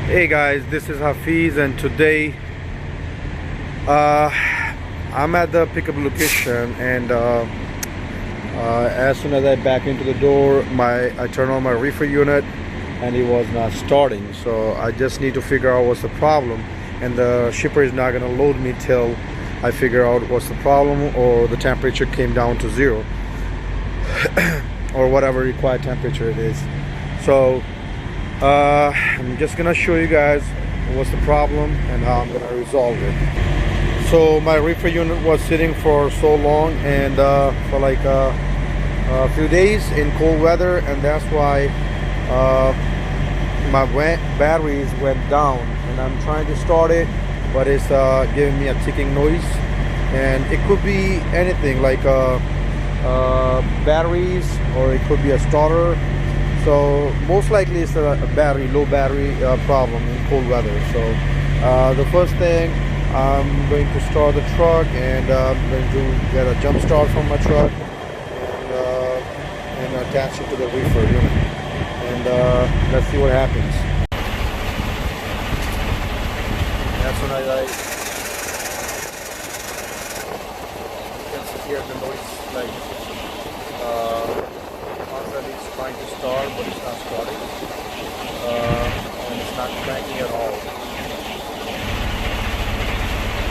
Hey guys, this is Hafiz, and today I'm at the pickup location, and as soon as I back into the door, I turn on my reefer unit and it was not starting. So I just need to figure out what's the problem, and the shipper is not going to load me till I figure out what's the problem, or the temperature came down to 0 or whatever required temperature it is. So I'm just gonna show you guys what's the problem and how I'm gonna resolve it. So my reefer unit was sitting for so long, and for like a few days in cold weather, and that's why my batteries went down, and I'm trying to start it, but it's giving me a ticking noise. And it could be anything, like batteries, or it could be a starter. So most likely it's a low battery problem in cold weather. So the first thing, I'm going to start the truck, and I'm going to get a jump start from my truck and attach it to the reefer unit, and let's see what happens. That's when I you can hear the noise, like constantly it's trying to start, but it's not starting, and it's not cranking at all.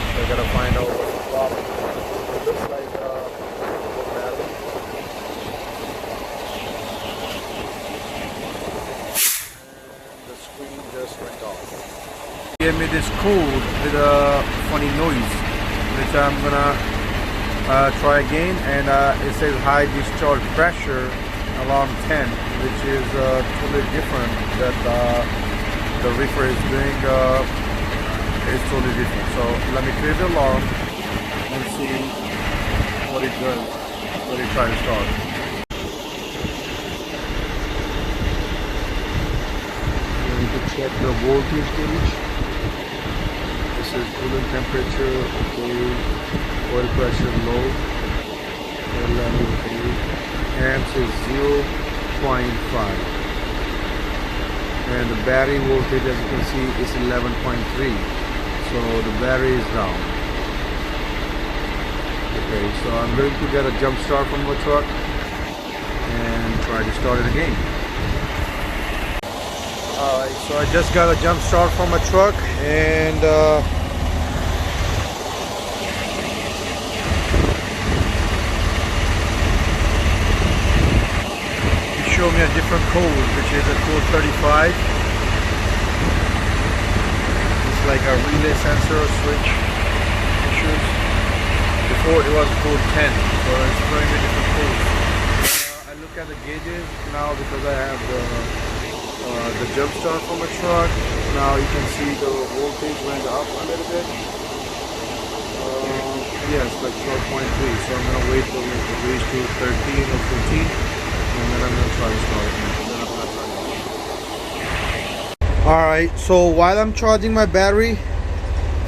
So I gotta find out what's the problem. It looks like a battery. And the screen just went off. It gave me this code with a funny noise, which I'm gonna try again, and it says high discharge pressure alarm 10, which is totally different. That the reefer is doing is totally different. So let me clear the alarm and see what it does when it tries to start. We need to check the voltage gauge. This is coolant temperature, okay, oil pressure low, amps is 0.5, and the battery voltage, as you can see, is 11.3, so the battery is down. Okay, so I'm going to get a jump start from the truck and try to start it again. Alright, so I just got a jump start from my truck, and show me a different code, which is a code 35. It's like a relay sensor switch issues. Before it was code 10, so it's showing me different codes. I look at the gauges now because I have the jump start from a truck. Now you can see the voltage went up a little bit. Yes, like 12.3. So I'm gonna wait till it reaches to 13 or 14. And then I'm going to try to start it. Alright, so while I'm charging my battery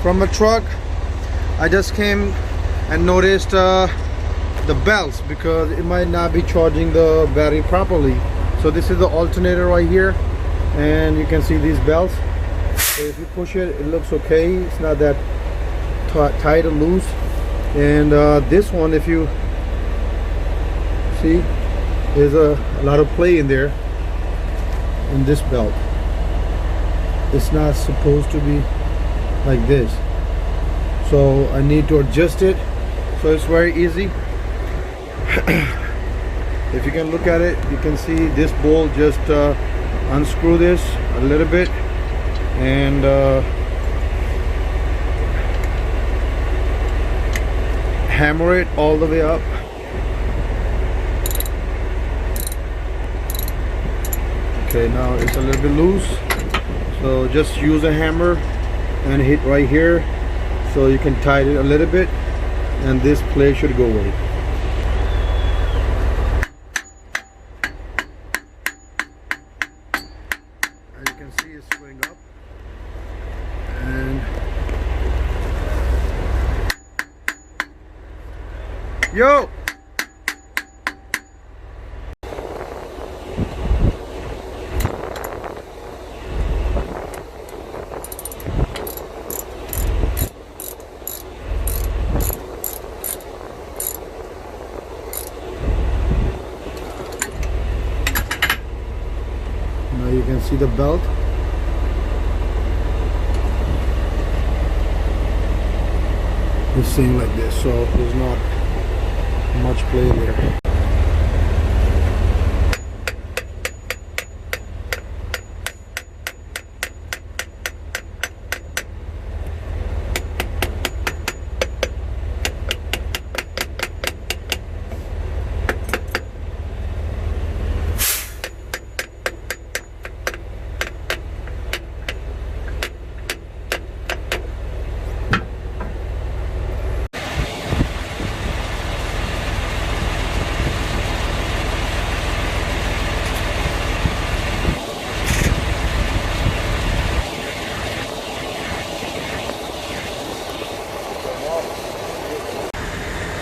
from my truck, I just came and noticed the belts, because it might not be charging the battery properly. So this is the alternator right here, and you can see these belts. So if you push it, it looks okay. It's not that tight or loose. And this one, if you see, there's a lot of play in there in this belt. It's not supposed to be like this, so I need to adjust it. So it's very easy. If you can look at it, you can see this bolt. Just unscrew this a little bit, and hammer it all the way up. Okay, now it's a little bit loose, so just use a hammer and hit right here, so you can tighten it a little bit, and this plate should go away. As you can see, it's going up, and yo! the belt. It's same like this, so there's not much play there.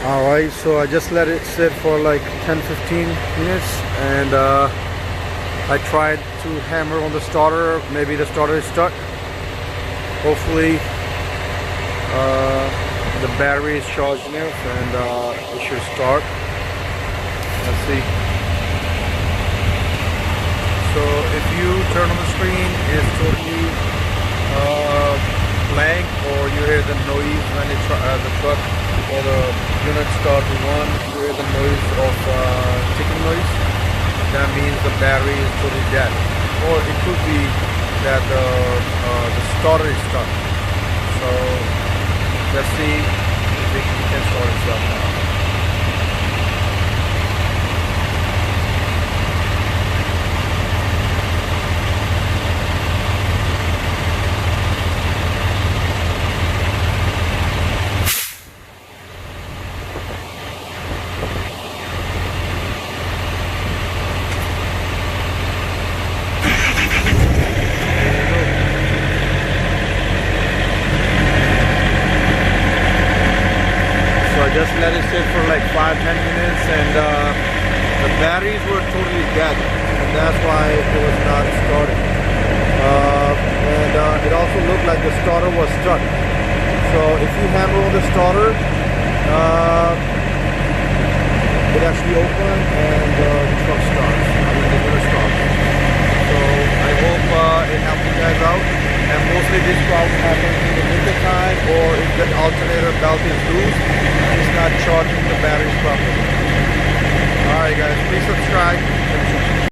Alright, so I just let it sit for like 10-15 minutes, and I tried to hammer on the starter. Maybe the starter is stuck. Hopefully the battery is charged enough, and it should start. Let's see. So if you turn on the screen, it's totally blank, or you hear the noise when the truck or the unit start to run. You hear the noise of ticking noise. That means the battery is totally dead. Or it could be that the starter is stuck. So let's see if it can start itself now. Just let it sit for like 5-10 minutes, and the batteries were totally dead, and that's why it was not starting. And it also looked like the starter was stuck. So if you hammer on the starter, it actually opens and the truck starts. I mean, the unit starts. So I hope it helps you guys out. And mostly this problem happens in the winter time, or if the alternator belt is loose, it's not charging